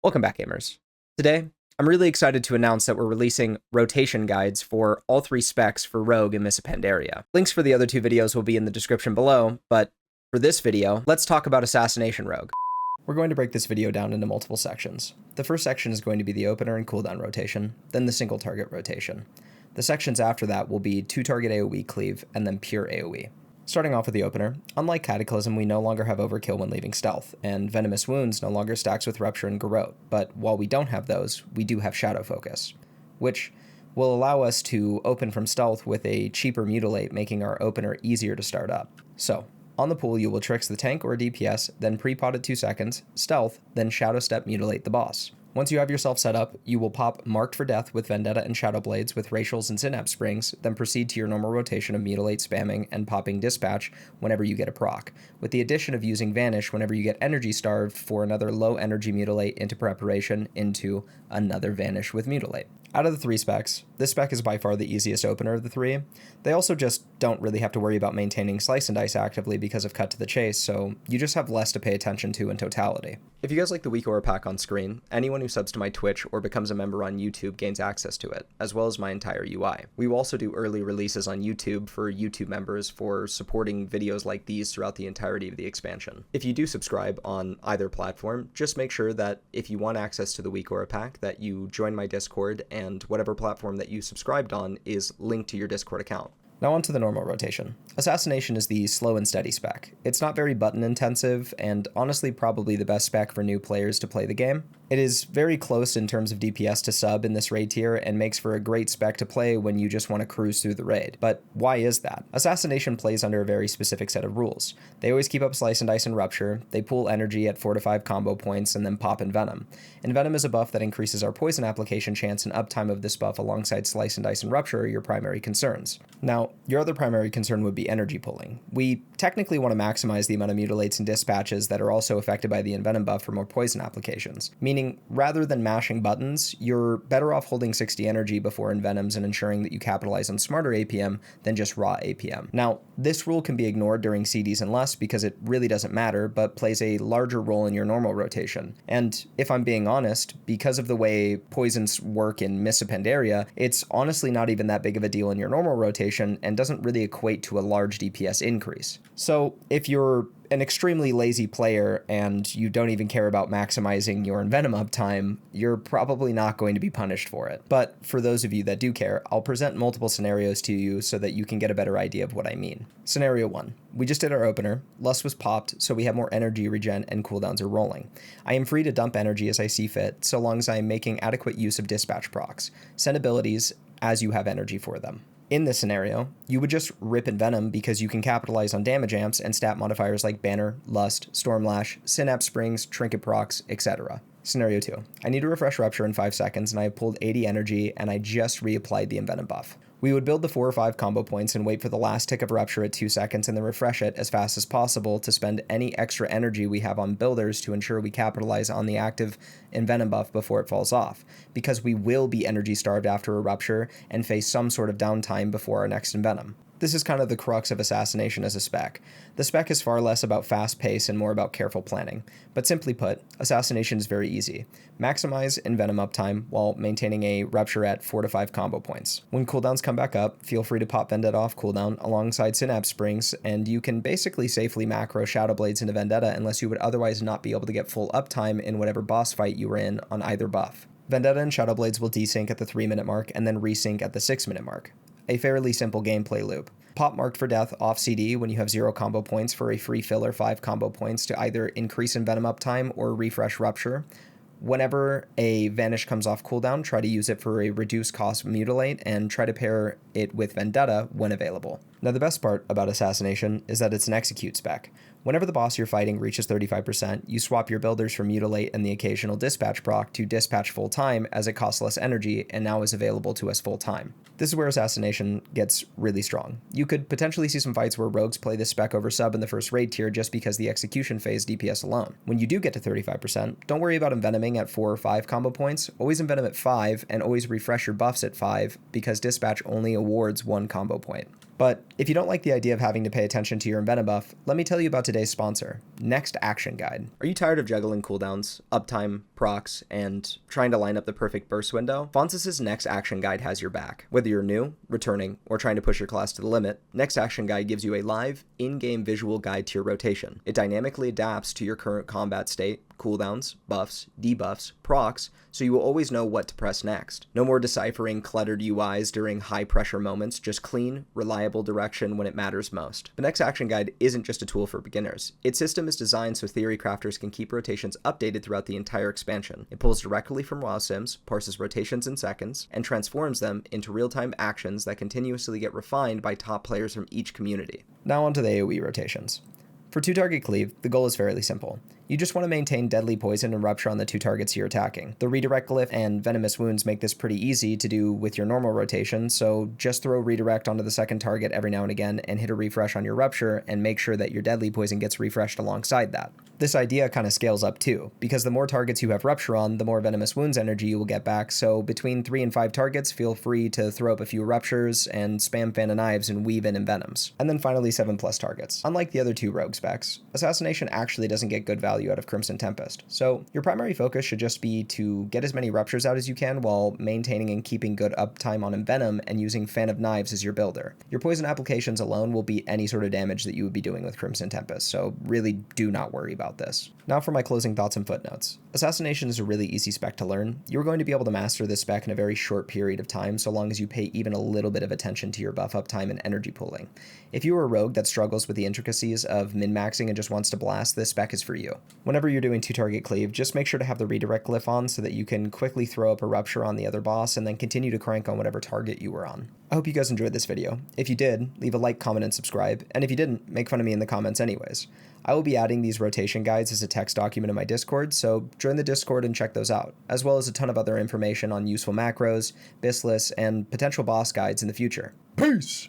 Welcome back, gamers. Today, I'm really excited to announce that we're releasing rotation guides for all three specs for Rogue and Mists of Pandaria. Links for the other two videos will be in the description below, but for this video, let's talk about Assassination Rogue. We're going to break this video down into multiple sections. The first section is going to be the opener and cooldown rotation, then the single target rotation. The sections after that will be 2-target AoE cleave, and then pure AoE. Starting off with the opener, unlike Cataclysm, we no longer have overkill when leaving stealth, and Venomous Wounds no longer stacks with Rupture and Garrote, but while we don't have those, we do have Shadow Focus, which will allow us to open from stealth with a cheaper Mutilate, making our opener easier to start up. So, on the pool, you will Trix the tank or DPS, then pre-pot at 2 seconds, stealth, then Shadow Step Mutilate the boss. Once you have yourself set up, you will pop Marked for Death with Vendetta and Shadow Blades with Racials and Synapse Springs, then proceed to your normal rotation of Mutilate spamming and popping Dispatch whenever you get a proc, with the addition of using Vanish whenever you get Energy Starved for another low energy Mutilate into preparation into another Vanish with Mutilate. Out of the 3 specs, this spec is by far the easiest opener of the 3. They also just don't really have to worry about maintaining Slice and Dice actively because of Cut to the Chase, so you just have less to pay attention to in totality. If you guys like the week aura pack on screen, anyone who subs to my Twitch or becomes a member on YouTube gains access to it, as well as my entire UI. We will also do early releases on YouTube for YouTube members for supporting videos like these throughout the entirety of the expansion. If you do subscribe on either platform, just make sure that if you want access to the week aura pack, that you join my Discord, and whatever platform that you subscribed on is linked to your Discord account. Now on to the normal rotation. Assassination is the slow and steady spec. It's not very button intensive, and honestly probably the best spec for new players to play the game. It is very close in terms of DPS to sub in this raid tier, and makes for a great spec to play when you just want to cruise through the raid. But why is that? Assassination plays under a very specific set of rules. They always keep up Slice and Dice and Rupture, they pool energy at 4 to 5 combo points, and then pop Envenom. Envenom is a buff that increases our poison application chance, and uptime of this buff alongside Slice and Dice and Rupture are your primary concerns. Now, your other primary concern would be energy pulling. We technically want to maximize the amount of Mutilates and Dispatches that are also affected by the Envenom buff for more poison applications, meaning rather than mashing buttons, you're better off holding 60 energy before Envenoms and ensuring that you capitalize on smarter APM than just raw APM. Now, this rule can be ignored during CDs and less because it really doesn't matter, but plays a larger role in your normal rotation. And if I'm being honest, because of the way poisons work in Mists of Pandaria, it's honestly not even that big of a deal in your normal rotation and doesn't really equate to a large DPS increase. So if you're an extremely lazy player and you don't even care about maximizing your Envenom uptime, you're probably not going to be punished for it. But for those of you that do care, I'll present multiple scenarios to you so that you can get a better idea of what I mean. Scenario 1. We just did our opener, Lust was popped, so we have more energy regen and cooldowns are rolling. I am free to dump energy as I see fit, so long as I am making adequate use of dispatch procs. Send abilities as you have energy for them. In this scenario, you would just rip Envenom because you can capitalize on damage amps and stat modifiers like Banner, Lust, Stormlash, Synapse Springs, Trinket Procs, etc. Scenario 2. I need to refresh Rupture in 5 seconds and I have pulled 80 energy and I just reapplied the Envenom buff. We would build the 4 or 5 combo points and wait for the last tick of Rupture at 2 seconds and then refresh it as fast as possible to spend any extra energy we have on builders to ensure we capitalize on the active Envenom buff before it falls off, because we will be energy starved after a Rupture and face some sort of downtime before our next Envenom. This is kind of the crux of Assassination as a spec. The spec is far less about fast pace and more about careful planning. But simply put, Assassination is very easy. Maximize Envenom uptime while maintaining a Rupture at 4 to 5 combo points. When cooldowns come back up, feel free to pop Vendetta off cooldown alongside Synapse Springs, and you can basically safely macro Shadow Blades into Vendetta unless you would otherwise not be able to get full uptime in whatever boss fight you were in on either buff. Vendetta and Shadow Blades will desync at the 3-minute mark and then resync at the 6-minute mark. A fairly simple gameplay loop. Pop Marked for Death off CD when you have 0 combo points for a free filler 5 combo points to either increase Envenom uptime or refresh Rupture. Whenever a Vanish comes off cooldown, try to use it for a reduced cost Mutilate and try to pair it with Vendetta when available. Now the best part about Assassination is that it's an execute spec. Whenever the boss you're fighting reaches 35%, you swap your builders from Mutilate and the occasional Dispatch proc to Dispatch full time as it costs less energy and now is available to us full time. This is where Assassination gets really strong. You could potentially see some fights where rogues play this spec over sub in the first raid tier just because the execution phase DPS alone. When you do get to 35%, don't worry about envenoming at 4 or 5 combo points, always envenom at 5 and always refresh your buffs at 5 because Dispatch only awards 1 combo point. But if you don't like the idea of having to pay attention to your Envenom buff, let me tell you about today's sponsor, Next Action Guide. Are you tired of juggling cooldowns, uptime, procs, and trying to line up the perfect burst window? Fonz's Next Action Guide has your back. Whether you're new, returning, or trying to push your class to the limit, Next Action Guide gives you a live, in-game visual guide to your rotation. It dynamically adapts to your current combat state, cooldowns, buffs, debuffs, procs, so you will always know what to press next. No more deciphering cluttered UIs during high-pressure moments, just clean, reliable direction when it matters most. The Next Action Guide isn't just a tool for beginners. Its system is designed so theory crafters can keep rotations updated throughout the entire expansion. It pulls directly from WoW sims, parses rotations in seconds, and transforms them into real-time actions that continuously get refined by top players from each community. Now onto the AoE rotations. For 2-target cleave, the goal is fairly simple. You just want to maintain deadly poison and rupture on the 2 targets you're attacking. The redirect glyph and venomous wounds make this pretty easy to do with your normal rotation, so just throw redirect onto the second target every now and again and hit a refresh on your rupture and make sure that your deadly poison gets refreshed alongside that. This idea kind of scales up too, because the more targets you have rupture on, the more venomous wounds energy you will get back, so between 3 and 5 targets, feel free to throw up a few ruptures and spam fan of knives and weave in Envenoms. And then finally 7+ targets. Unlike the other 2 rogue specs, Assassination actually doesn't get good value out of Crimson Tempest, so your primary focus should just be to get as many ruptures out as you can while maintaining and keeping good uptime on Envenom and using Fan of Knives as your builder. Your poison applications alone will beat any sort of damage that you would be doing with Crimson Tempest, so really do not worry about this. Now for my closing thoughts and footnotes. Assassination is a really easy spec to learn. You're going to be able to master this spec in a very short period of time so long as you pay even a little bit of attention to your buff uptime and energy pooling. If you are a rogue that struggles with the intricacies of min-maxing and just wants to blast, this spec is for you. Whenever you're doing 2-target cleave, just make sure to have the redirect glyph on so that you can quickly throw up a rupture on the other boss and then continue to crank on whatever target you were on. I hope you guys enjoyed this video. If you did, leave a like, comment, and subscribe, and if you didn't, make fun of me in the comments anyways. I will be adding these rotation guides as a text document in my Discord, so join the Discord and check those out, as well as a ton of other information on useful macros, BIS lists, and potential boss guides in the future. Peace!